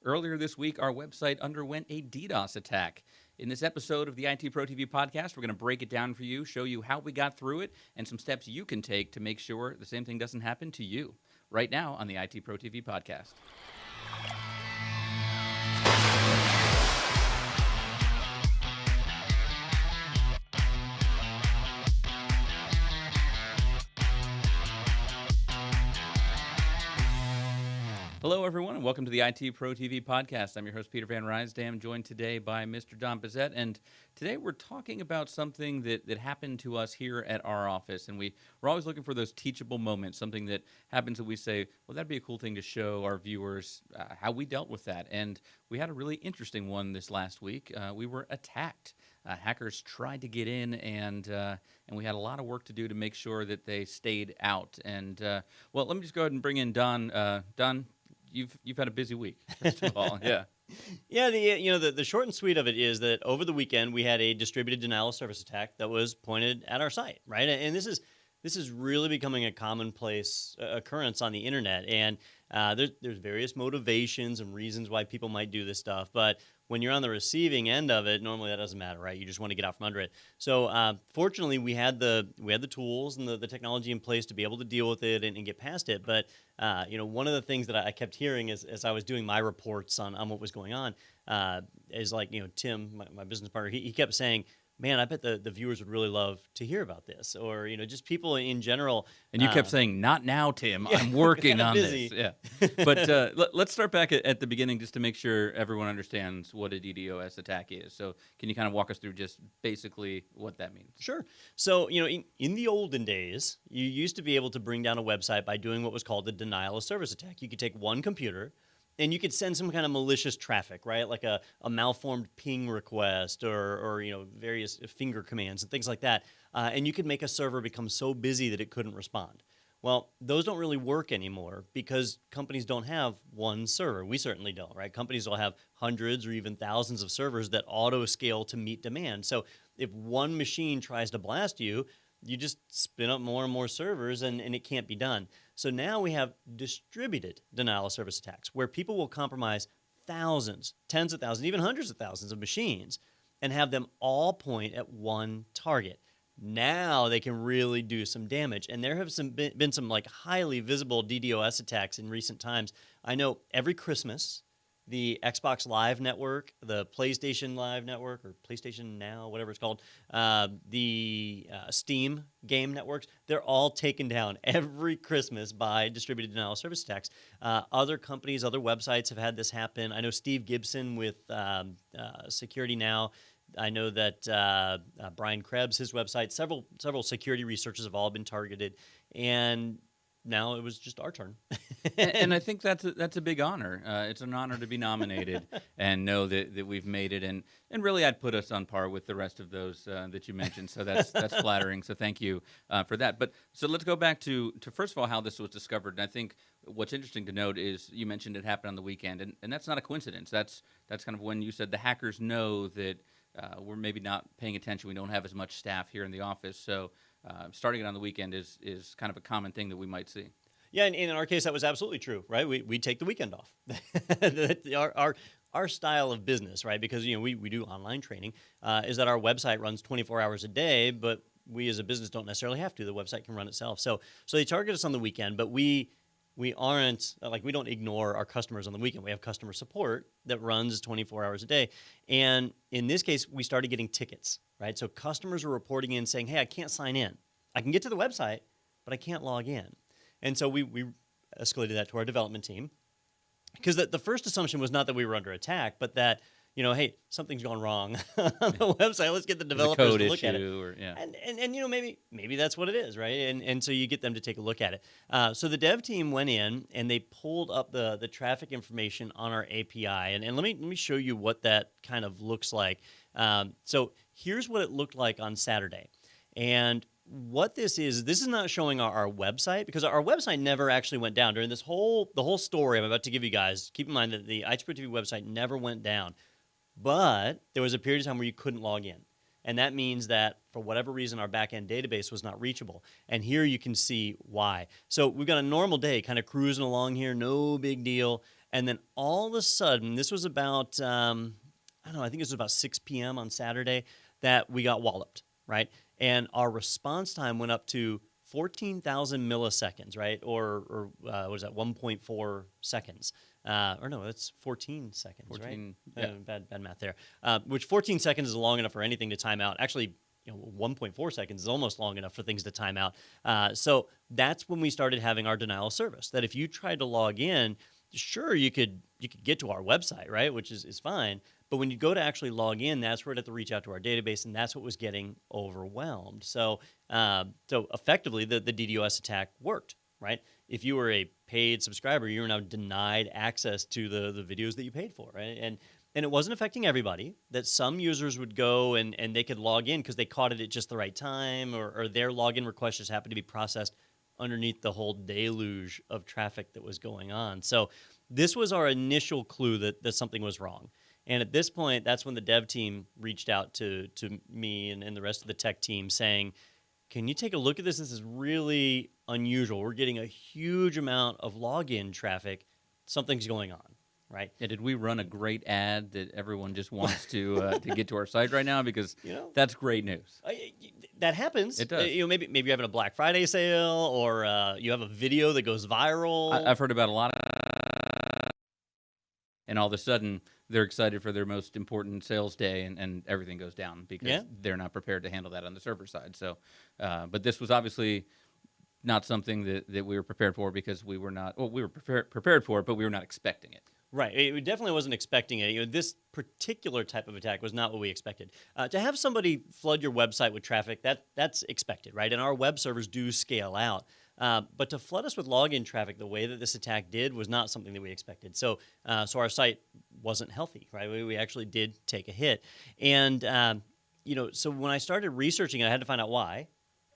Earlier this week, our website underwent a DDoS attack. In this episode of the ITProTV Podcast, we're going to break it down for you, show you how we got through it, and some steps you can take to make sure the same thing doesn't happen to you. Right now on the ITProTV Podcast. Hello, everyone, and welcome to the ITProTV Podcast. I'm your host, Peter Van Rysdam, joined today by Mr. Don Bezet, and today we're talking about something that happened to us here at our office, and we're always looking for those teachable moments, something that happens that we say, well, that'd be a cool thing to show our viewers how we dealt with that, and we had a really interesting one this last week. We were attacked. Hackers tried to get in, and we had a lot of work to do to make sure that they stayed out. And well, let me just go ahead and bring in Don. Don, you've had a busy week. First of all, yeah. Yeah, the short and sweet of it is that over the weekend we had a distributed denial of service attack that was pointed at our site, right? And this is really becoming a commonplace occurrence on the internet. And there's various motivations and reasons why people might do this stuff, but when you're on the receiving end of it, normally that doesn't matter, right? You just want to get out from under it. So fortunately, we had the tools and the technology in place to be able to deal with it and get past it. But one of the things that I kept hearing as I was doing my reports on what was going on is like, Tim, my business partner, he kept saying, man, I bet the viewers would really love to hear about this, or just people in general. And you kept saying, "Not now, Tim. I'm working on busy. this." Yeah, but let's start back at the beginning just to make sure everyone understands what a DDoS attack is. So, can you kind of walk us through just basically what that means? Sure. So, in the olden days, you used to be able to bring down a website by doing what was called the denial of service attack. You could take one computer, and you could send some kind of malicious traffic, right? Like a malformed ping request or various finger commands and things like that. And you could make a server become so busy that it couldn't respond. Well, those don't really work anymore because companies don't have one server. We certainly don't, right? Companies will have hundreds or even thousands of servers that auto-scale to meet demand. So if one machine tries to blast you, you just spin up more and more servers and it can't be done. So now we have distributed denial of service attacks where people will compromise thousands, tens of thousands, even hundreds of thousands of machines and have them all point at one target. Now they can really do some damage. And there have been some like highly visible DDoS attacks in recent times. I know every Christmas, the Xbox Live Network, the PlayStation Live Network, or PlayStation Now, whatever it's called, the Steam game networks, they're all taken down every Christmas by distributed denial of service attacks. Other companies, other websites have had this happen. I know Steve Gibson with Security Now. I know that Brian Krebs, his website, several security researchers have all been targeted, and now it was just our turn. and I think that's a big honor. It's an honor to be nominated and know that we've made it. And really, I'd put us on par with the rest of those that you mentioned. So that's flattering. So thank you for that. But so let's go back to first of all how this was discovered. And I think what's interesting to note is you mentioned it happened on the weekend, and that's not a coincidence. That's kind of when you said the hackers know that we're maybe not paying attention. We don't have as much staff here in the office. So starting it on the weekend is kind of a common thing that we might see. Yeah, and in our case, that was absolutely true, right? We take the weekend off. Our style of business, right? Because we do online training, is that our website runs 24 hours a day, but we as a business don't necessarily have to. The website can run itself. So they target us on the weekend, but we aren't like we don't ignore our customers on the weekend. We have customer support that runs 24 hours a day, and in this case, we started getting tickets, right? So customers were reporting in saying, "Hey, I can't sign in. I can get to the website, but I can't log in." And so we escalated that to our development team because the first assumption was not that we were under attack, but that, hey, something's gone wrong on the website. Let's get the developers to look at it. Or, yeah. And maybe that's what it is, right? And so you get them to take a look at it. So the dev team went in and they pulled up the traffic information on our API. And let me show you what that kind of looks like. So here's what it looked like on Saturday. And what this is not showing our website because our website never actually went down during the whole story I'm about to give you guys. Keep in mind that the ITProTV website never went down, but there was a period of time where you couldn't log in. And that means that for whatever reason, our backend database was not reachable. And here you can see why. So we've got a normal day kind of cruising along here, no big deal. And then all of a sudden, this was about, I don't know, I think it was about 6 p.m. on Saturday that we got walloped, right? And our response time went up to 14,000 milliseconds, right? Or what is that, 1.4 seconds? Or no, that's 14 seconds, 14, right? yeah. Bad math there. Which 14 seconds is long enough for anything to time out. Actually, 1.4 seconds is almost long enough for things to time out. So that's when we started having our denial of service. That if you tried to log in, sure, you could get to our website, right? Which is fine. But when you go to actually log in, that's where it had to reach out to our database, and that's what was getting overwhelmed. So effectively, the DDoS attack worked, right? If you were a paid subscriber, you were now denied access to the videos that you paid for, right? And it wasn't affecting everybody. That some users would go and they could log in because they caught it at just the right time, or their login request just happened to be processed underneath the whole deluge of traffic that was going on. So this was our initial clue that something was wrong. And at this point, that's when the dev team reached out to me and the rest of the tech team saying, can you take a look at this? This is really unusual. We're getting a huge amount of login traffic. Something's going on, right? Yeah, did we run a great ad that everyone just wants to get to our site right now? Because that's great news. That happens. It does. Maybe you're having a Black Friday sale, or you have a video that goes viral. I've heard about a lot of, and all of a sudden they're excited for their most important sales day, and everything goes down because they're not prepared to handle that on the server side. So, but this was obviously not something that we were prepared for, because we were not. Well, we were prepared for it, but we were not expecting it. Right. We definitely wasn't expecting it. This particular type of attack was not what we expected. To have somebody flood your website with traffic, that's expected, right? And our web servers do scale out. But to flood us with login traffic the way that this attack did was not something that we expected. So our site wasn't healthy, right? We actually did take a hit. And, so when I started researching it, I had to find out why,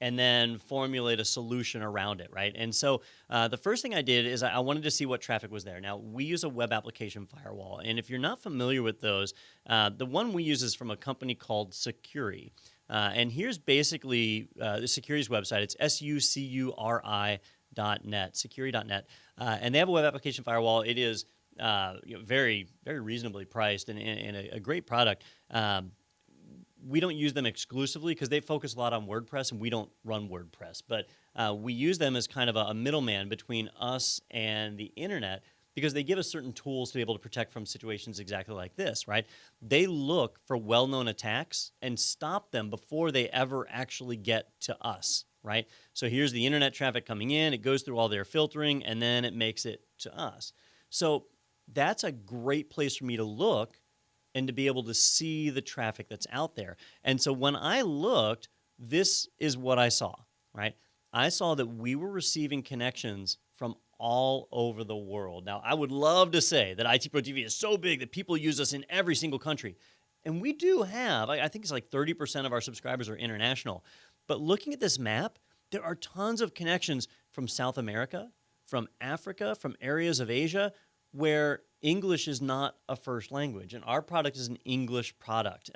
and then formulate a solution around it, right? And so the first thing I did is I wanted to see what traffic was there. Now, we use a web application firewall, and if you're not familiar with those, the one we use is from a company called Securi. And here's basically the Security's website. It's SUCURI.net, Securi.net. And they have a web application firewall. It is very, very reasonably priced and a great product. We don't use them exclusively because they focus a lot on WordPress, and we don't run WordPress. But we use them as kind of a middleman between us and the internet, because they give us certain tools to be able to protect from situations exactly like this, right? They look for well-known attacks and stop them before they ever actually get to us, right? So here's the internet traffic coming in. It goes through all their filtering, and then it makes it to us. So that's a great place for me to look and to be able to see the traffic that's out there. And so when I looked, this is what I saw, right? I saw that we were receiving connections from all over the world. Now, I would love to say that ITProTV is so big that people use us in every single country. And we do have, I think it's like 30% of our subscribers are international. But looking at this map, there are tons of connections from South America, from Africa, from areas of Asia, where English is not a first language, and our product is an English product.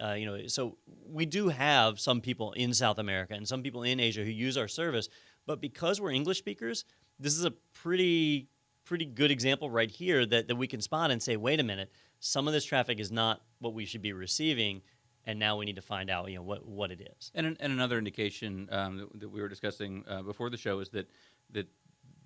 So we do have some people in South America and some people in Asia who use our service, but because we're English speakers, this is a pretty good example right here that we can spot and say, wait a minute, some of this traffic is not what we should be receiving, and now we need to find out what it is. And another indication that we were discussing before the show is that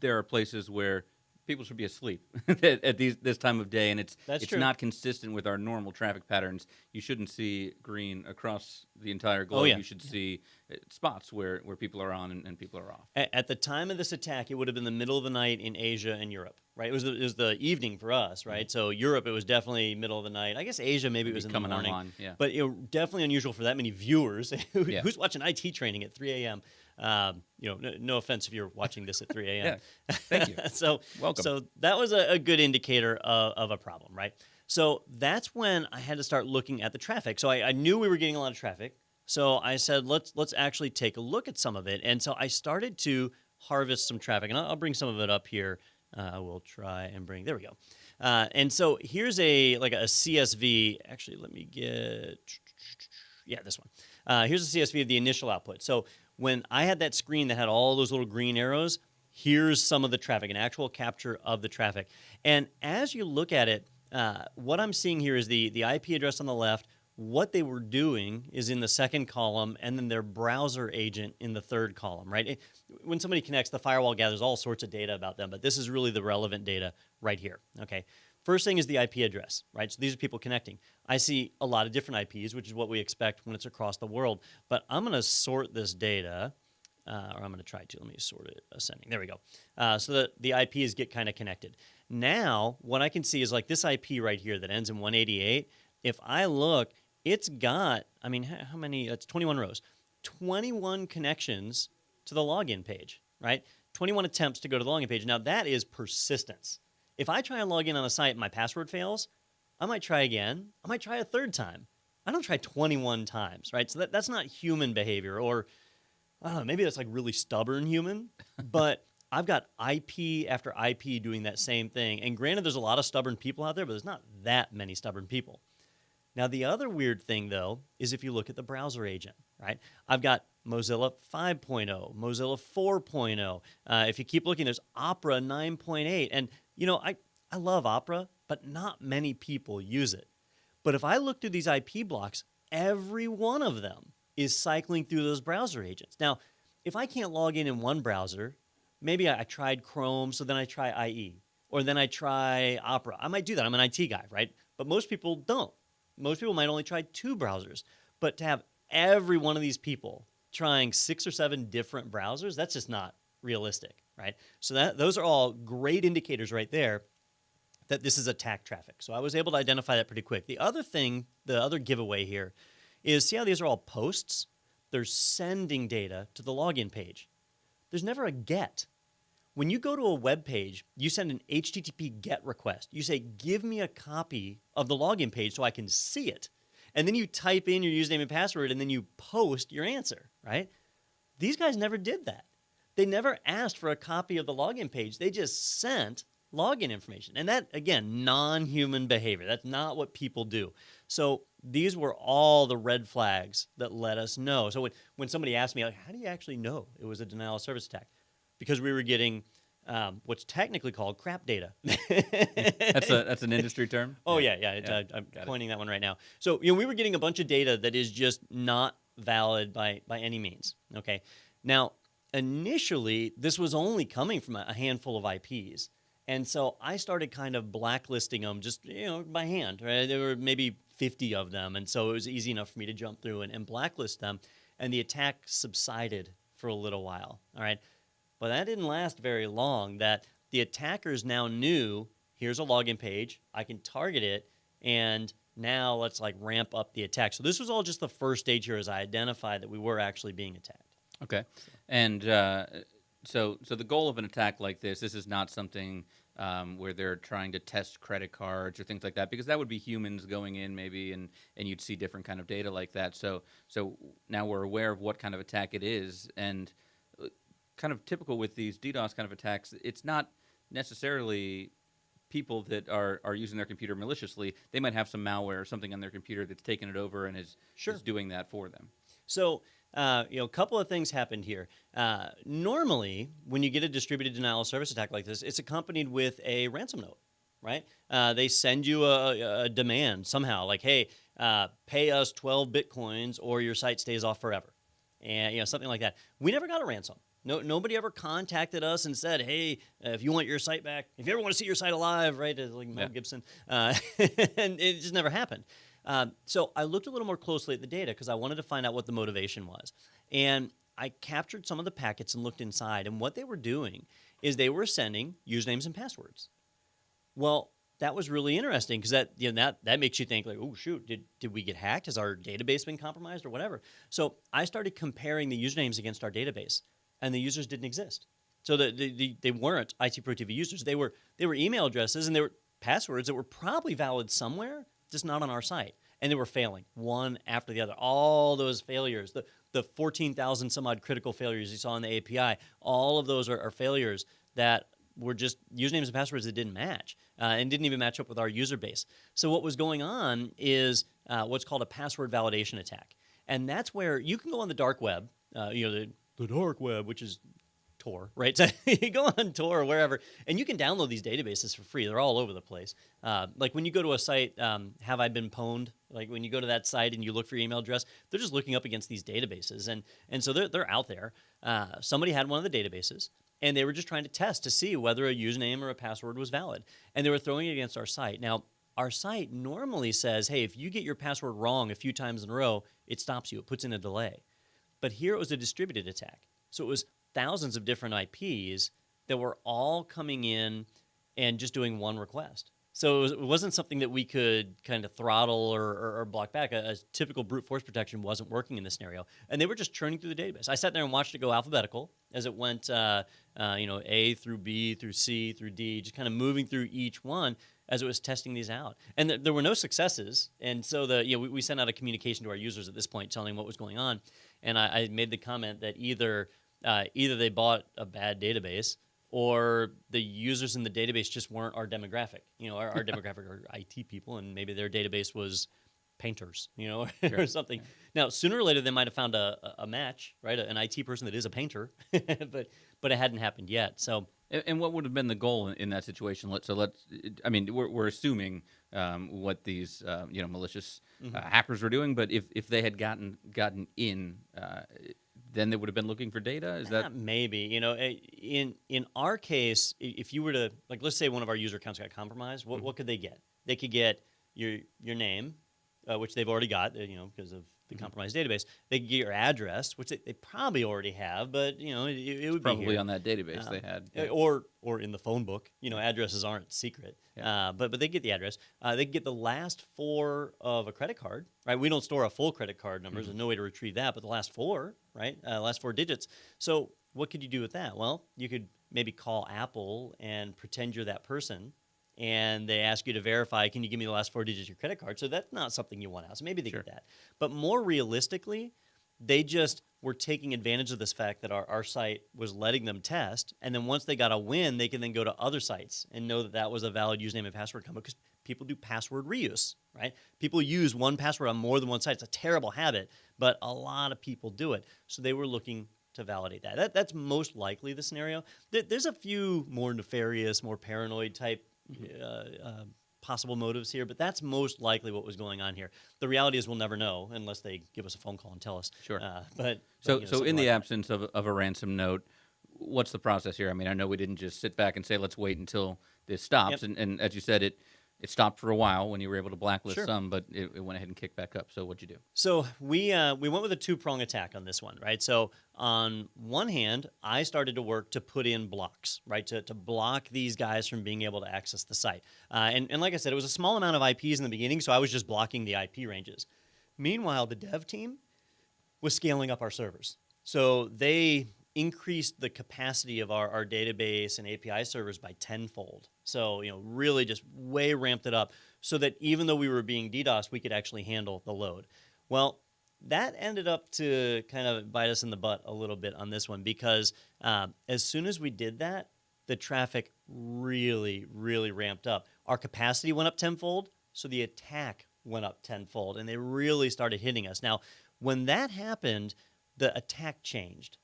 there are places where people should be asleep at this time of day, and it's true. Not consistent with our normal traffic patterns. You shouldn't see green across the entire globe. Oh, yeah. You should see spots where people are on and people are off. At the time of this attack, it would have been the middle of the night in Asia and Europe, right? It was the evening for us, right? Mm-hmm. So Europe, it was definitely middle of the night. I guess Asia, maybe it was in the morning. Online, yeah. But definitely unusual for that many viewers. Who's watching IT training at 3 a.m.? No offense if you're watching this at 3 a.m. Yeah, thank you. Welcome. So that was a good indicator of a problem, right? So that's when I had to start looking at the traffic. So I knew we were getting a lot of traffic. So I said, let's actually take a look at some of it. And so I started to harvest some traffic, and I'll bring some of it up here. We'll try and bring. There we go. And so here's a CSV. Actually, let me get. Yeah, this one. Here's a CSV of the initial output. So when I had that screen that had all those little green arrows, here's some of the traffic, an actual capture of the traffic. And as you look at it, what I'm seeing here is the IP address on the left. What they were doing is in the second column, and then their browser agent in the third column, right? When somebody connects, the firewall gathers all sorts of data about them, but this is really the relevant data right here, okay? First thing is the IP address, right? So these are people connecting. I see a lot of different IPs, which is what we expect when it's across the world, but I'm going to sort this data, or I'm going to try to. Let me sort it ascending. There we go. So the IPs get kind of connected. Now, what I can see is like this IP right here that ends in 188. If I look, it's got, I mean, how many? It's 21 rows. 21 connections to the login page, right? 21 attempts to go to the login page. Now, that is persistence. If I try and log in on a site and my password fails, I might try again. I might try a third time. I don't try 21 times, right? So that's not human behavior, or I don't know, maybe that's like really stubborn human, but I've got IP after IP doing that same thing. And granted, there's a lot of stubborn people out there, but there's not that many stubborn people. Now, the other weird thing, though, is if you look at the browser agent, right? I've got Mozilla 5.0, Mozilla 4.0. If you keep looking, there's Opera 9.8. And, you know, I love Opera, but not many people use it. But if I look through these IP blocks, every one of them is cycling through those browser agents. Now, if I can't log in one browser, maybe I tried Chrome, so then I try IE, or then I try Opera. I might do that. I'm an IT guy, right? But most people don't. Most people might only try 2 browsers. But to have every one of these people trying 6 or 7 different browsers, that's just not realistic, right? So those are all great indicators right there that this is attack traffic. So I was able to identify that pretty quick. The other thing, the other giveaway here is, see how these are all posts? They're sending data to the login page. There's never a get. When you go to a web page, you send an HTTP GET request. You say, give me a copy of the login page so I can see it. And then you type in your username and password, and then you post your answer, right? These guys never did that. They never asked for a copy of the login page. They just sent login information. And that, again, non-human behavior. That's not what people do. So these were all the red flags that let us know. So when somebody asked me, like, how do you actually know it was a denial of service attack? Because we were getting what's technically called crap data. That's an industry term? Oh, yeah. I'm coining that one right now. So, we were getting a bunch of data that is just not valid by any means, okay? Now, initially, this was only coming from a handful of IPs. And so I started kind of blacklisting them just, by hand, right? There were maybe 50 of them. And so it was easy enough for me to jump through and blacklist them. And the attack subsided for a little while, all right? But that didn't last very long, that the attackers now knew, here's a login page, I can target it, and now let's ramp up the attack. So this was all just the first stage here as I identified that we were actually being attacked. Okay. And so the goal of an attack like this is not something where they're trying to test credit cards or things like that, because that would be humans going in maybe, and you'd see different kind of data like that. So now we're aware of what kind of attack it is, and kind of typical with these DDoS kind of attacks, it's not necessarily people that are using their computer maliciously. They might have some malware or something on their computer that's taken it over and is doing that for them. So, a couple of things happened here. Normally, when you get a distributed denial of service attack like this, it's accompanied with a ransom note, right? They send you a demand somehow, like, hey, pay us 12 Bitcoins or your site stays off forever. And, something like that. We never got a ransom. Nobody ever contacted us and said, hey, if you want your site back, if you ever want to see your site alive, right, like Mel Gibson, and it just never happened. So I looked a little more closely at the data because I wanted to find out what the motivation was. And I captured some of the packets and looked inside, and what they were doing is they were sending usernames and passwords. Well, that was really interesting because that makes you think like, oh, shoot, did we get hacked? Has our database been compromised or whatever? So I started comparing the usernames against our database. And the users didn't exist. So they weren't ITProTV users. They were email addresses and they were passwords that were probably valid somewhere, just not on our site. And they were failing one after the other. All those failures, the 14,000 some odd critical failures you saw in the API, all of those are failures that were just usernames and passwords that didn't match and didn't even match up with our user base. So what was going on is what's called a password validation attack. And that's where you can go on the dark web, the dark web, which is Tor, right? So you go on Tor or wherever, and you can download these databases for free. They're all over the place. Like when you go to a site, Have I Been Pwned? Like when you go to that site and you look for your email address, they're just looking up against these databases, and so they're out there. Somebody had one of the databases, and they were just trying to test to see whether a username or a password was valid, and they were throwing it against our site. Now, our site normally says, hey, if you get your password wrong a few times in a row, it stops you. It puts in a delay. But here it was a distributed attack. So it was thousands of different IPs that were all coming in and just doing one request. So it wasn't something that we could kind of throttle or block back. A typical brute force protection wasn't working in this scenario. And they were just churning through the database. I sat there and watched it go alphabetical as it went, A through B through C through D, just kind of moving through each one as it was testing these out. And there were no successes. And so we sent out a communication to our users at this point telling them what was going on. And I made the comment that either they bought a bad database or the users in the database just weren't our demographic. Our demographic are IT people, and maybe their database was painters, or something. Now, sooner or later, they might have found a match, right? An IT person that is a painter, but it hadn't happened yet. So, and what would have been the goal in that situation? We're assuming what these malicious hackers were doing, but if they had gotten in, then they would have been looking for data. Is that maybe? In our case, if you were to, like, let's say one of our user accounts got compromised, what could they get? They could get your name, which they've already got, because of the compromised database. They could get your address, which they probably already have, but it would probably be here. on that database they had, or in the phone book. Addresses aren't secret, but they get the address. They get the last four of a credit card, right? We don't store a full credit card number. There's no way to retrieve that, but the last four, right? Last four digits. So what could you do with that? Well, you could maybe call Apple and pretend you're that person, and they ask you to verify, can you give me the last four digits of your credit card? So that's not something you want out. So maybe they get that. But more realistically, they just were taking advantage of this fact that our site was letting them test. And then once they got a win, they can then go to other sites and know that that was a valid username and password combo, because people do password reuse, right? People use one password on more than one site. It's a terrible habit, but a lot of people do it. So they were looking to validate that. That's most likely the scenario. There's a few more nefarious, more paranoid type possible motives here, but that's most likely what was going on here. The reality is we'll never know unless they give us a phone call and tell us. Sure. So in the absence of a ransom note, what's the process here? I mean, I know we didn't just sit back and say, let's wait until this stops. Yep. And as you said, it stopped for a while when you were able to blacklist Sure. some, but it went ahead and kicked back up. So what'd you do? So we went with a two-prong attack on this one, right? So on one hand, I started to work to put in blocks, right, to block these guys from being able to access the site. And like I said, it was a small amount of IPs in the beginning, so I was just blocking the IP ranges. Meanwhile, the dev team was scaling up our servers. So they increased the capacity of our database and API servers by tenfold. So, really just way ramped it up so that even though we were being DDoSed, we could actually handle the load. Well, that ended up to kind of bite us in the butt a little bit on this one, because as soon as we did that, the traffic really, really ramped up. Our capacity went up tenfold, so the attack went up tenfold, and they really started hitting us. Now, when that happened, the attack changed.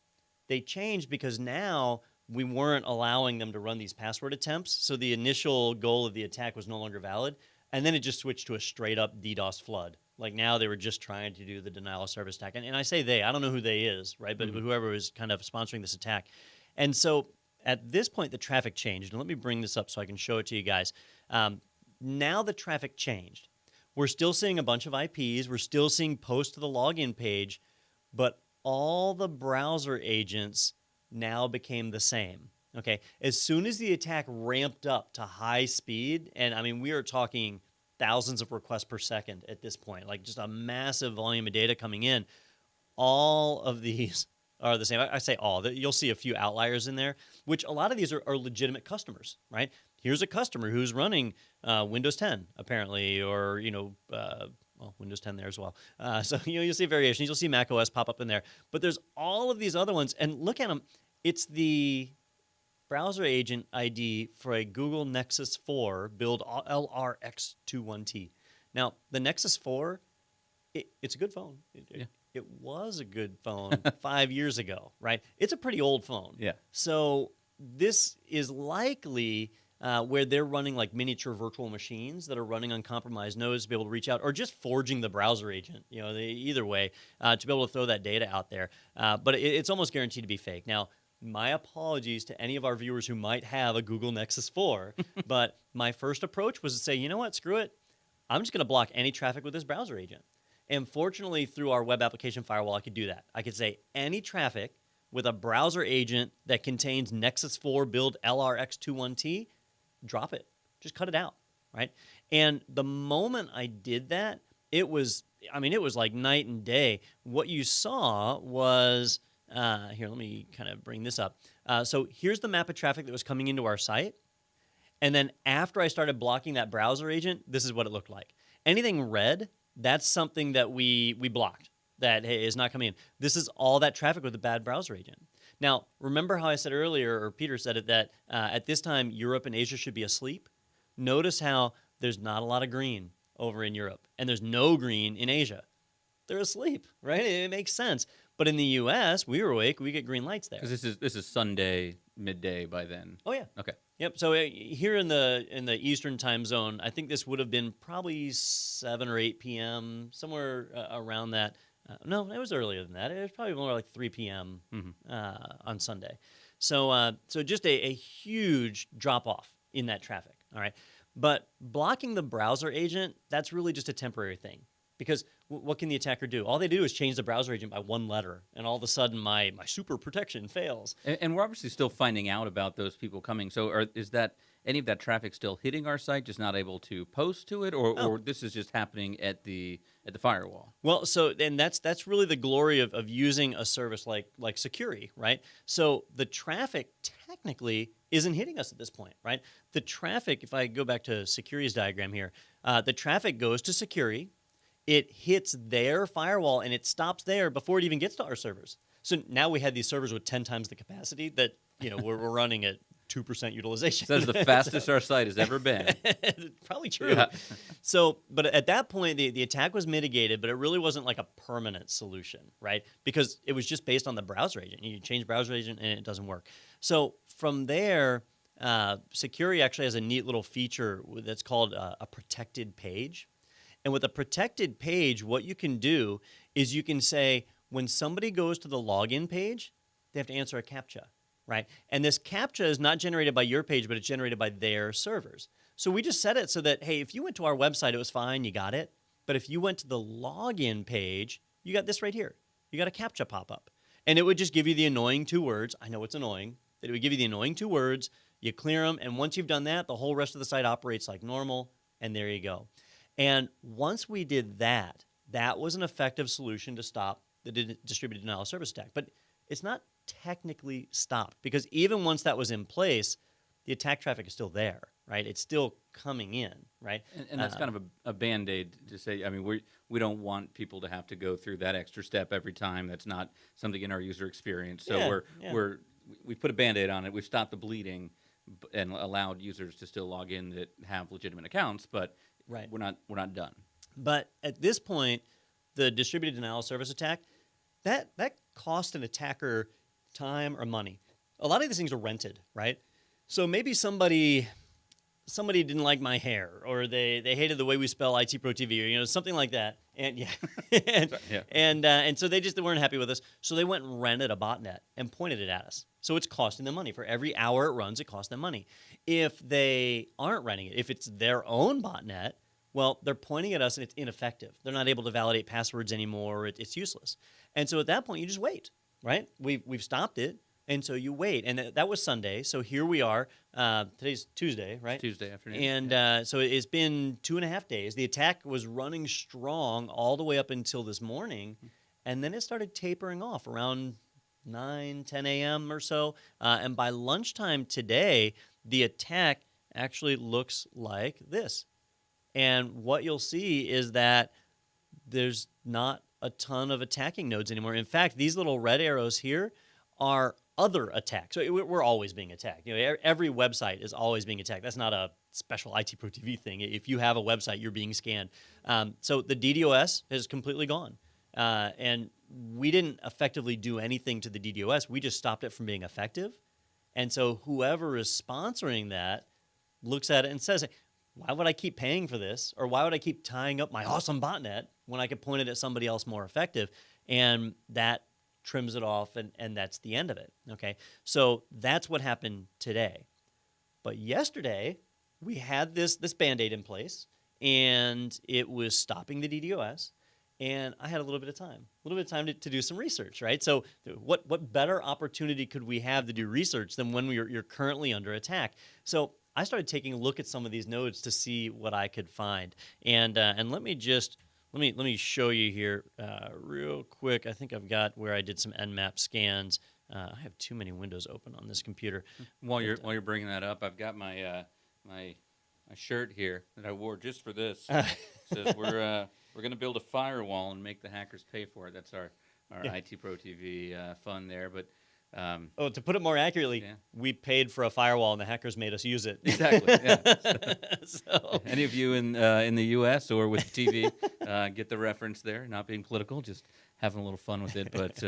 They changed because now we weren't allowing them to run these password attempts, so the initial goal of the attack was no longer valid, and then it just switched to a straight-up DDoS flood. Like now they were just trying to do the denial of service attack. And I say they, I don't know who they is, right? But whoever was kind of sponsoring this attack. And so at this point, the traffic changed. And let me bring this up so I can show it to you guys. Now the traffic changed. We're still seeing a bunch of IPs. We're still seeing posts to the login page, but all the browser agents now became the same. Okay, as soon as the attack ramped up to high speed, and I mean, we are talking thousands of requests per second at this point, like just a massive volume of data coming in, all of these are the same. I say all. You'll see a few outliers in there, which a lot of these are legitimate customers, right? Here's a customer who's running Windows 10, apparently, or, Windows 10 there as well. So, you'll see variations. You'll see Mac OS pop up in there. But there's all of these other ones, and look at them. It's the browser agent ID for a Google Nexus 4 build LRX21T. Now, the Nexus 4, it's a good phone. it was a good phone 5 years ago, right? It's a pretty old phone. Yeah. So this is likely where they're running like miniature virtual machines that are running on compromised nodes to be able to reach out, or just forging the browser agent. Either way, to be able to throw that data out there. But it's almost guaranteed to be fake. Now, my apologies to any of our viewers who might have a Google Nexus 4, but my first approach was to say, you know what, screw it. I'm just going to block any traffic with this browser agent. And fortunately, through our web application firewall, I could do that. I could say any traffic with a browser agent that contains Nexus 4 build LRX21T, drop it. Just cut it out, right? And the moment I did that, it was like night and day. What you saw was, here, let me kind of bring this up. So here's the map of traffic that was coming into our site. And then after I started blocking that browser agent, this is what it looked like. Anything red, that's something that we blocked, that hey, is not coming in. This is all that traffic with a bad browser agent. Now, remember how I said earlier, or Peter said it, that at this time, Europe and Asia should be asleep? Notice how there's not a lot of green over in Europe, and there's no green in Asia. They're asleep, right? It makes sense. But in the U.S., we were awake. We get green lights there. Because this is Sunday midday by then. Oh, yeah. Okay. Yep. So here in the Eastern time zone, I think this would have been probably 7 or 8 p.m., somewhere around that. No, it was earlier than that. It was probably more like 3 p.m. On Sunday. So just a huge drop-off in that traffic, all right? But blocking the browser agent, that's really just a temporary thing. Because what can the attacker do? All they do is change the browser agent by one letter, and all of a sudden my super protection fails. And we're obviously still finding out about those people coming. So is that any of that traffic still hitting our site, just not able to post to it, or this is just happening at the firewall? Well, and that's really the glory of using a service like Securi, right? So the traffic technically isn't hitting us at this point, right? The traffic, if I go back to Securi's diagram here, the traffic goes to Securi. It hits their firewall, and it stops there before it even gets to our servers. So now we had these servers with 10 times the capacity that we're running at 2% utilization. That's the fastest our site has ever been. Probably true. Yeah. So, but at that point, the attack was mitigated, but it really wasn't like a permanent solution, right? Because it was just based on the browser agent. You change browser agent, and it doesn't work. So from there, Securi actually has a neat little feature that's called a protected page. And with a protected page, what you can do is you can say, when somebody goes to the login page, they have to answer a CAPTCHA, right? And this CAPTCHA is not generated by your page, but it's generated by their servers. So we just set it so that, hey, if you went to our website, it was fine, you got it. But if you went to the login page, you got this right here. You got a CAPTCHA pop up. And it would just give you the annoying 2 words. I know it's annoying. That it would give you the annoying 2 words. You clear them. And once you've done that, the whole rest of the site operates like normal. And there you go. And once we did that, that was an effective solution to stop the distributed denial of service attack. But it's not technically stopped, because even once that was in place, the attack traffic is still there, right? It's still coming in, right? And that's kind of a Band-Aid to say, I mean, we don't want people to have to go through that extra step every time. That's not something in our user experience. So we put a Band-Aid on it. We've stopped the bleeding and allowed users to still log in that have legitimate accounts, but right. We're not done. But at this point, the distributed denial of service attack, that cost an attacker time or money. A lot of these things are rented, right? So maybe somebody didn't like my hair, or they hated the way we spell ITProTV, or something like that. And and so they weren't happy with us. So they went and rented a botnet and pointed it at us. So it's costing them money. For every hour it runs, it costs them money. If they aren't renting it, if it's their own botnet, well, they're pointing at us and it's ineffective. They're not able to validate passwords anymore. It's useless. And so at that point, you just wait, right? We've stopped it. And so you wait. And that was Sunday. So here we are. Today's Tuesday, right? Tuesday afternoon. And so it's been 2.5 days. The attack was running strong all the way up until this morning. And then it started tapering off around 9, 10 a.m. or so. And by lunchtime today, the attack actually looks like this. And what you'll see is that there's not a ton of attacking nodes anymore. In fact, these little red arrows here are other attacks. So we're always being attacked. Every website is always being attacked. That's not a special ITProTV thing. If you have a website, you're being scanned. So the DDoS is completely gone. And we didn't effectively do anything to the DDoS. We just stopped it from being effective. And so whoever is sponsoring that looks at it and says, why would I keep paying for this? Or why would I keep tying up my awesome botnet when I could point it at somebody else more effective? And that trims it off, and that's the end of it, okay? So that's what happened today. But yesterday, we had this Band-Aid in place, and it was stopping the DDoS, and I had a little bit of time to do some research, right? So what better opportunity could we have to do research than when you're currently under attack? So I started taking a look at some of these nodes to see what I could find. And let me show you here real quick. I think I've got where I did some Nmap scans. I have too many windows open on this computer. While you're bringing that up, I've got my my shirt here that I wore just for this. It says we're going to build a firewall and make the hackers pay for it. That's our ITProTV fund there. But to put it more accurately, we paid for a firewall and the hackers made us use it. Exactly. Yeah. So, any of you in the U.S. or with TV get the reference there? Not being political, just having a little fun with it. But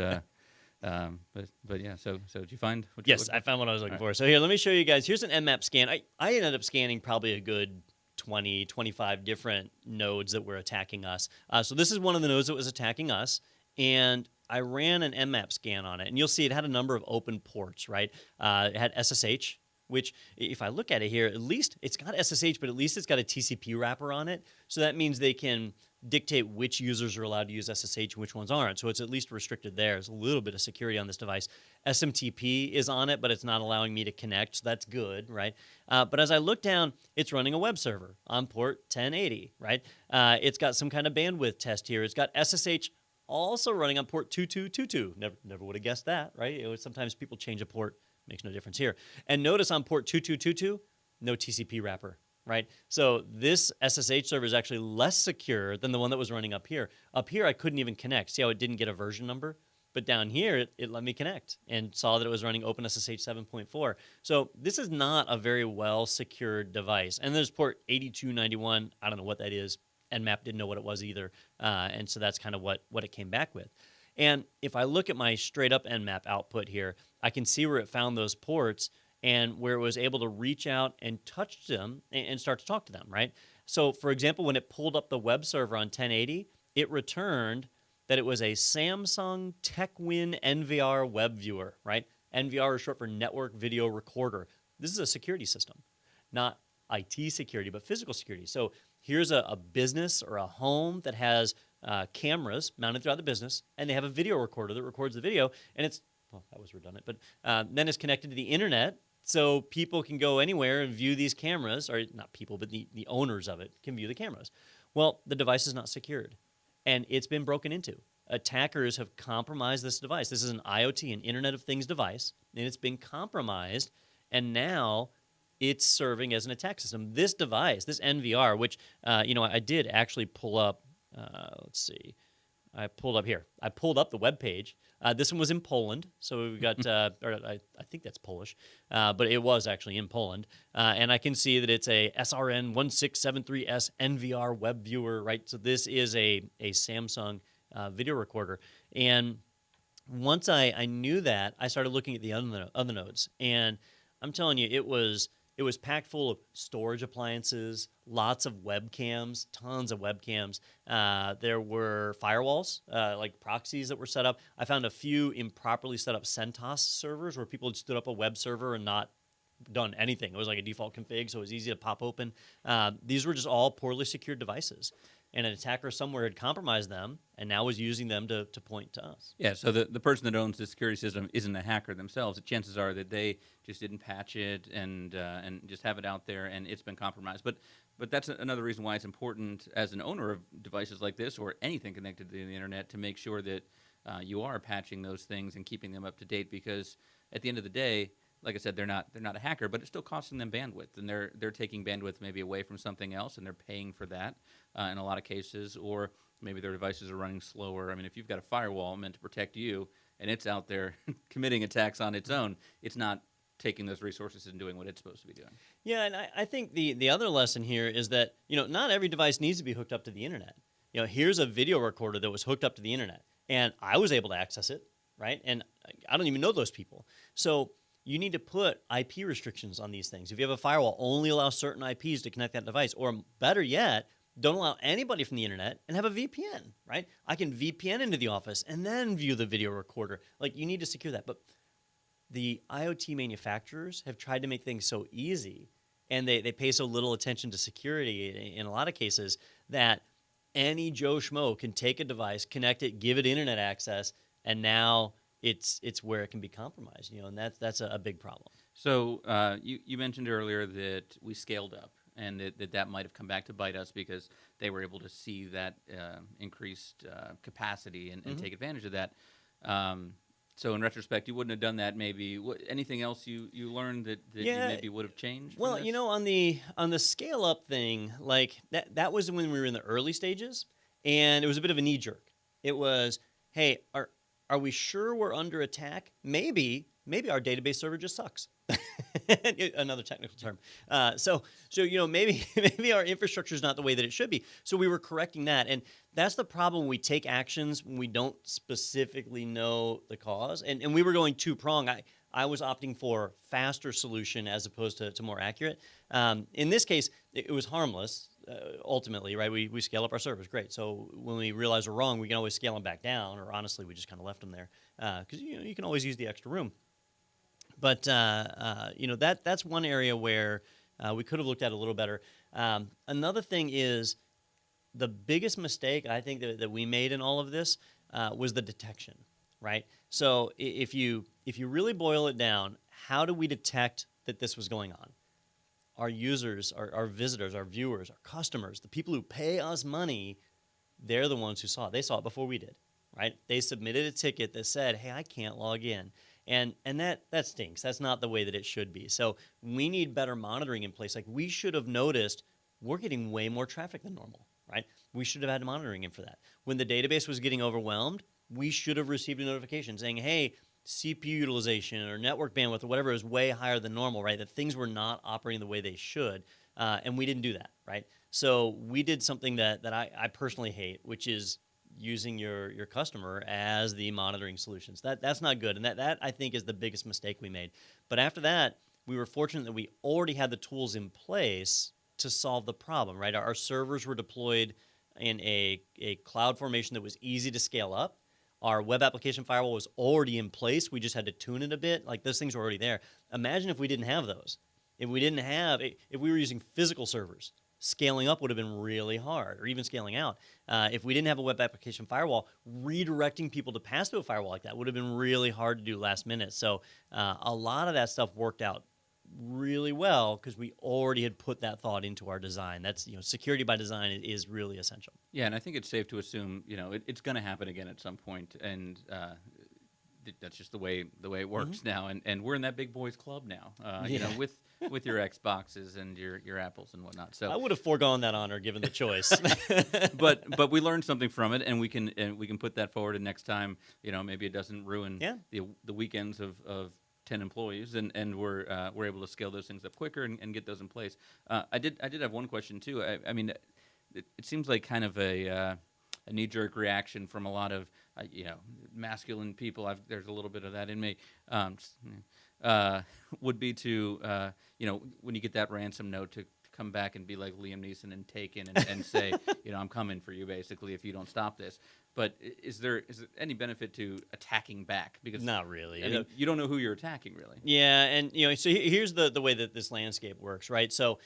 yeah. So did you find what you Yes, I found what I was looking for. So here, let me show you guys. Here's an Nmap scan. I ended up scanning probably a good 20, 25 different nodes that were attacking us. So this is one of the nodes that was attacking us, and I ran an Nmap scan on it, and you'll see it had a number of open ports, right? It had SSH, which if I look at it here, at least it's got SSH, but at least it's got a TCP wrapper on it. So that means they can dictate which users are allowed to use SSH and which ones aren't. So it's at least restricted there. There's a little bit of security on this device. SMTP is on it, but it's not allowing me to connect, so that's good, right? But as I look down, it's running a web server on port 1080, right? It's got some kind of bandwidth test here. It's got SSH also running on port 2222. Never would have guessed that, right? Sometimes people change a port. Makes no difference here. And notice on port 2222, no TCP wrapper, right? So this SSH server is actually less secure than the one that was running up here. Up here, I couldn't even connect. See how it didn't get a version number? But down here, it let me connect and saw that it was running OpenSSH 7.4. So this is not a very well-secured device. And there's port 8291. I don't know what that is. Nmap didn't know what it was either. And so that's kind of what it came back with. And if I look at my straight-up Nmap output here, I can see where it found those ports and where it was able to reach out and touch them and start to talk to them, right? So, for example, when it pulled up the web server on 1080, it returned that it was a Samsung TechWin NVR web viewer, right? NVR is short for Network Video Recorder. This is a security system, not IT security, but physical security. So here's a business or a home that has cameras mounted throughout the business, and they have a video recorder that records the video, and it's, well, that was redundant, but then it's connected to the internet, so people can go anywhere and view these cameras, or not people, but the owners of it can view the cameras. Well, the device is not secured, and it's been broken into. Attackers have compromised this device. This is an IoT, an Internet of Things device, and it's been compromised, and now it's serving as an attack system. This device, this NVR, which, I did actually pull up, let's see. I pulled up here. I pulled up the web page. This one was in Poland, so we've got, I think that's Polish, but it was actually in Poland. And I can see that it's a SRN1673S NVR web viewer, right? So this is a Samsung video recorder. And once I knew that, I started looking at the other nodes. And I'm telling you, it was packed full of storage appliances, lots of webcams, tons of webcams. There were firewalls, like proxies that were set up. I found a few improperly set up CentOS servers where people had stood up a web server and not done anything. It was like a default config, so it was easy to pop open. These were just all poorly secured devices. And an attacker somewhere had compromised them and now was using them to point to us. Yeah, so the person that owns the security system isn't a hacker themselves. The chances are that they just didn't patch it and just have it out there, and it's been compromised. But that's another reason why it's important as an owner of devices like this or anything connected to the internet to make sure that you are patching those things and keeping them up to date, because at the end of the day, like I said, they're not a hacker, but it's still costing them bandwidth, and they're taking bandwidth maybe away from something else, and they're paying for that in a lot of cases, or maybe their devices are running slower. I mean, if you've got a firewall meant to protect you, and it's out there committing attacks on its own, it's not taking those resources and doing what it's supposed to be doing. Yeah, and I think the other lesson here is that, not every device needs to be hooked up to the internet. Here's a video recorder that was hooked up to the internet. and I was able to access it, right? And I don't even know those people. So you need to put IP restrictions on these things. If you have a firewall, only allow certain IPs to connect that device, or better yet, don't allow anybody from the internet and have a VPN, right? I can VPN into the office and then view the video recorder. Like, you need to secure that. But the IoT manufacturers have tried to make things so easy, and they pay so little attention to security in a lot of cases, that any Joe Schmo can take a device, connect it, give it internet access, and now it's where it can be compromised, and that's a big problem. So you mentioned earlier that we scaled up, and that might have come back to bite us because they were able to see that increased capacity and take advantage of that. So in retrospect, you wouldn't have done that. Maybe anything else you learned that you maybe would have changed? Well, on the scale up thing, like that was when we were in the early stages, and it was a bit of a knee jerk. It was, hey, are we sure we're under attack? Maybe our database server just sucks. Another technical term. So maybe our infrastructure is not the way that it should be. So we were correcting that, and that's the problem when we take actions when we don't specifically know the cause. And we were going two-prong. I was opting for faster solution as opposed to more accurate. In this case, it was harmless. Ultimately, right? We scale up our servers, great. So when we realize we're wrong, we can always scale them back down, or honestly, we just kind of left them there because you can always use the extra room. But that's one area where we could have looked at a little better. Another thing is the biggest mistake I think that we made in all of this was the detection, right? So if you really boil it down, how do we detect that this was going on? Our users, our visitors, our viewers, our customers, the people who pay us money, they're the ones who saw it. They saw it before we did, right? They submitted a ticket that said, hey, I can't log in. And that stinks. That's not the way that it should be. So we need better monitoring in place. Like, we should have noticed we're getting way more traffic than normal, right? We should have had monitoring in for that. When the database was getting overwhelmed, we should have received a notification saying, hey, CPU utilization or network bandwidth or whatever is way higher than normal, right? That things were not operating the way they should, and we didn't do that, right? So we did something that I personally hate, which is using your customer as the monitoring solutions. That's not good, and that I think is the biggest mistake we made. But after that, we were fortunate that we already had the tools in place to solve the problem, right? Our servers were deployed in a cloud formation that was easy to scale up. Our web application firewall was already in place. We just had to tune it a bit. Like, those things were already there. Imagine if we didn't have those. If we were using physical servers, scaling up would have been really hard, or even scaling out. If we didn't have a web application firewall, redirecting people to pass through a firewall like that would have been really hard to do last minute. So a lot of that stuff worked out really well because we already had put that thought into our design. That's, security by design is really essential. Yeah, and I think it's safe to assume, it's going to happen again at some point, and that's just the way it works now. And we're in that big boys club now, with your Xboxes and your Apples and whatnot. So I would have foregone that honor given the choice. but we learned something from it, and we can put that forward. And next time, maybe it doesn't ruin the weekends of 10 employees, and we're able to scale those things up quicker and get those in place. I did have one question too. I mean, it seems like kind of a knee-jerk reaction from a lot of masculine people. There's a little bit of that in me. Would be to when you get that ransom note to come back and be like Liam Neeson and Taken and say, I'm coming for you basically if you don't stop this. But is there any benefit to attacking back? Because not really. I mean, you don't know who you're attacking, really. Yeah, and so here's the way that this landscape works, right? So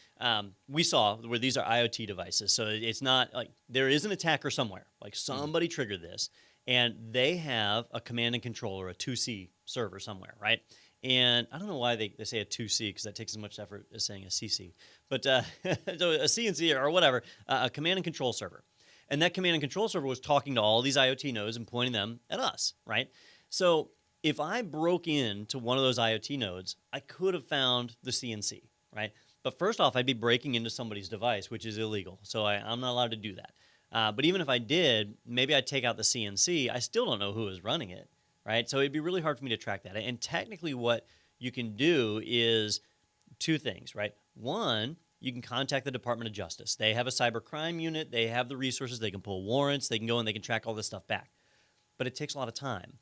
we saw where these are IoT devices, so it's not like there is an attacker somewhere, like somebody triggered this, and they have a command and control or a 2C server somewhere, right? And I don't know why they say a 2C because that takes as much effort as saying a CC, but so a CNC or whatever, a command and control server. And that command and control server was talking to all these IoT nodes and pointing them at us, right? So if I broke into one of those IoT nodes, I could have found the CNC, right? But first off, I'd be breaking into somebody's device, which is illegal. So I'm not allowed to do that. But even if I did, maybe I'd take out the CNC. I still don't know who is running it, right? So it'd be really hard for me to track that. And technically what you can do is two things, right? One, you can contact the Department of Justice. They have a cybercrime unit. They have the resources. They can pull warrants. They can go and they can track all this stuff back. but it takes a lot of time.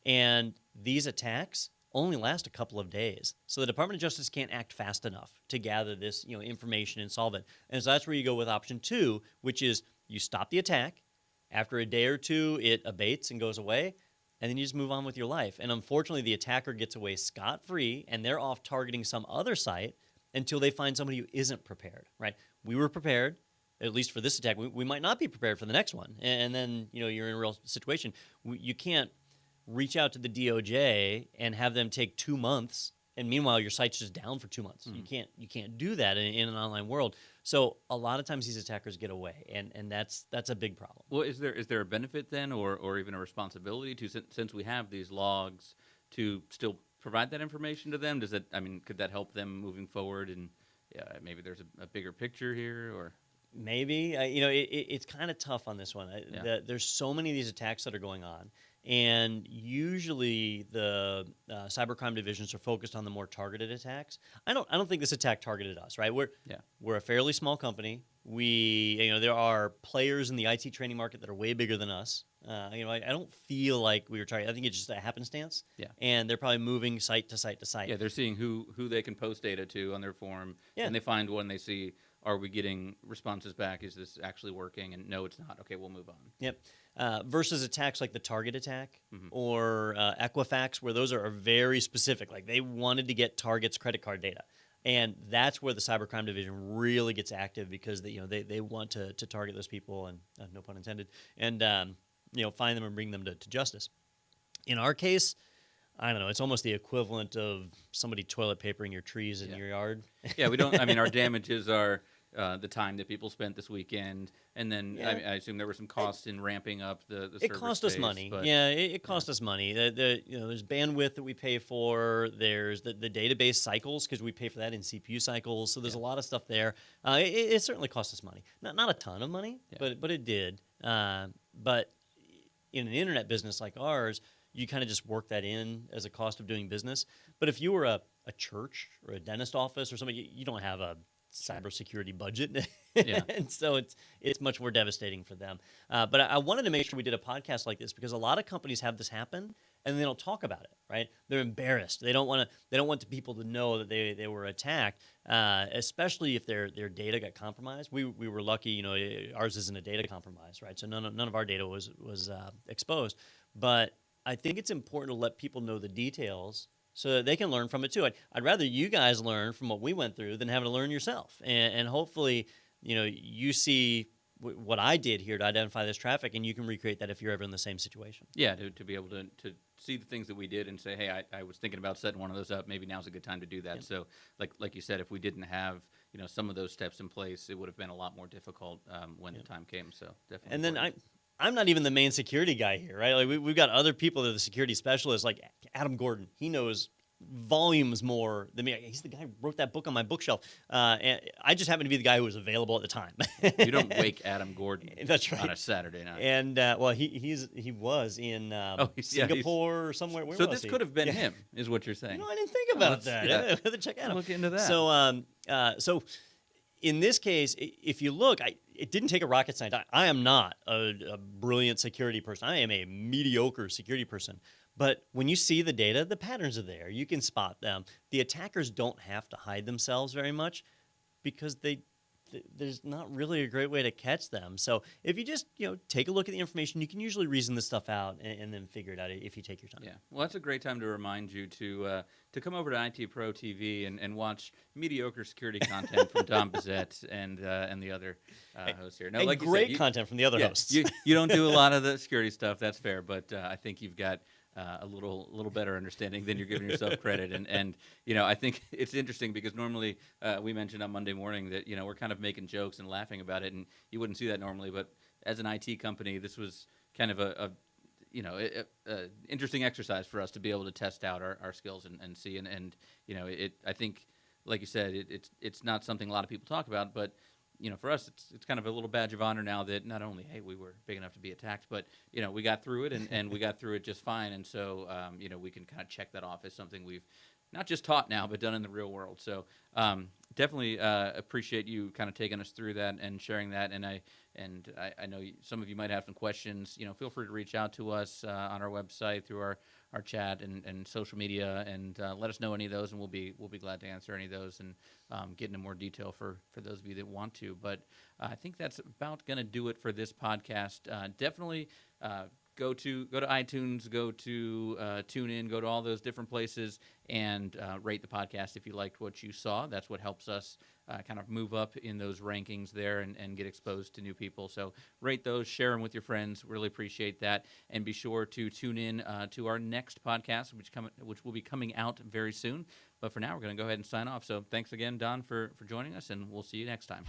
And these attacks only last a couple of days. So the Department of Justice can't act fast enough to gather this, information and solve it. And so that's where you go with option 2, which is you stop the attack. After a day or two, it abates and goes away, and then you just move on with your life. And unfortunately, the attacker gets away scot-free, and they're off targeting some other site until they find somebody who isn't prepared, right? We were prepared, at least for this attack. We might not be prepared for the next one. And then, you're in a real situation. You can't reach out to the DOJ and have them take 2 months, and meanwhile your site's just down for 2 months. You can't do that in an online world. So a lot of times these attackers get away, and that's a big problem. Well, is there a benefit then, or even a responsibility to, since we have these logs, to still provide that information to them? Could that help them moving forward? And maybe there's a bigger picture here, or maybe it's kind of tough on this one. There's so many of these attacks that are going on. And usually the cybercrime divisions are focused on the more targeted attacks. I don't think this attack targeted us, right? We're a fairly small company. There are players in the IT training market that are way bigger than us. I don't feel like we were targeted. I think it's just a happenstance. Yeah. And they're probably moving site to site to site. Yeah, they're seeing who they can post data to on their form, and they find one. They see, are we getting responses back? Is this actually working? And no, it's not. Okay, we'll move on. Yep. Versus attacks like the Target attack or Equifax, where those are very specific. Like they wanted to get Target's credit card data. And that's where the cybercrime division really gets active, because they want to target those people, and no pun intended, and find them and bring them to justice. In our case, I don't know, it's almost the equivalent of somebody toilet papering your trees in your yard. Yeah, we don't. Our damages are the time that people spent this weekend, and then I assume there were some costs in ramping up the It cost us money. It cost us money. There's bandwidth that we pay for. There's the database cycles, because we pay for that in CPU cycles. So there's a lot of stuff there. It certainly cost us money. Not a ton of money, but it did. But in an internet business like ours, you kind of just work that in as a cost of doing business. But if you were a church or a dentist office or something, you don't have a cybersecurity budget. And so it's much more devastating for them. But I wanted to make sure we did a podcast like this, because a lot of companies have this happen and they don't talk about it, right? They're embarrassed. They don't want the people to know that they were attacked, especially if their data got compromised. We were lucky, ours isn't a data compromise, right? So none of our data was exposed. But I think it's important to let people know the details so that they can learn from it too. I'd rather you guys learn from what we went through than having to learn yourself. And hopefully, you see what I did here to identify this traffic, and you can recreate that if you're ever in the same situation. Yeah, to be able to see the things that we did and say, hey, I was thinking about setting one of those up. Maybe now's a good time to do that. Yep. So, like you said, if we didn't have some of those steps in place, it would have been a lot more difficult when the time came. So definitely. And then I'm not even the main security guy here, right? Like we've got other people that are the security specialists, like Adam Gordon. He knows volumes more than me. He's the guy who wrote that book on my bookshelf. And I just happen to be the guy who was available at the time. You don't wake Adam Gordon That's right. on a Saturday night. And he was in Singapore or somewhere. Where so was this he? could have been him, is what you're saying. I didn't think about that. Yeah. I have to check out. Look into that. So in this case, if you look, it didn't take a rocket scientist. I am not a brilliant security person. I am a mediocre security person. But when you see the data, the patterns are there. You can spot them. The attackers don't have to hide themselves very much, because there's not really a great way to catch them. So if you just take a look at the information, you can usually reason this stuff out and then figure it out if you take your time. Yeah, well, that's a great time to remind you to come over to ITProTV and watch mediocre security content from Dom Bezet and the other hosts here. No, and like great you said, content from the other hosts. You don't do a lot of the security stuff, that's fair, but I think you've got a little better understanding than you're giving yourself credit. And I think it's interesting, because normally we mentioned on Monday morning that we're kind of making jokes and laughing about it, and you wouldn't see that normally. But as an IT company, this was kind of a interesting exercise for us to be able to test out our skills and see. And I think, like you said, it's not something a lot of people talk about, but for us, it's kind of a little badge of honor now that not only, hey, we were big enough to be attacked, but, we got through it and we got through it just fine. And so, we can kind of check that off as something we've not just taught now, but done in the real world. So definitely appreciate you kind of taking us through that and sharing that. And I know some of you might have some questions. Feel free to reach out to us on our website through our chat and social media, and let us know any of those, and we'll be glad to answer any of those and get into more detail for those of you that want to. But I think that's about going to do it for this podcast. Definitely. Go to iTunes, go to TuneIn, go to all those different places, and rate the podcast if you liked what you saw. That's what helps us kind of move up in those rankings there and get exposed to new people. So rate those, share them with your friends. Really appreciate that. And be sure to tune in to our next podcast, which will be coming out very soon. But for now, we're going to go ahead and sign off. So thanks again, Don, for joining us, and we'll see you next time.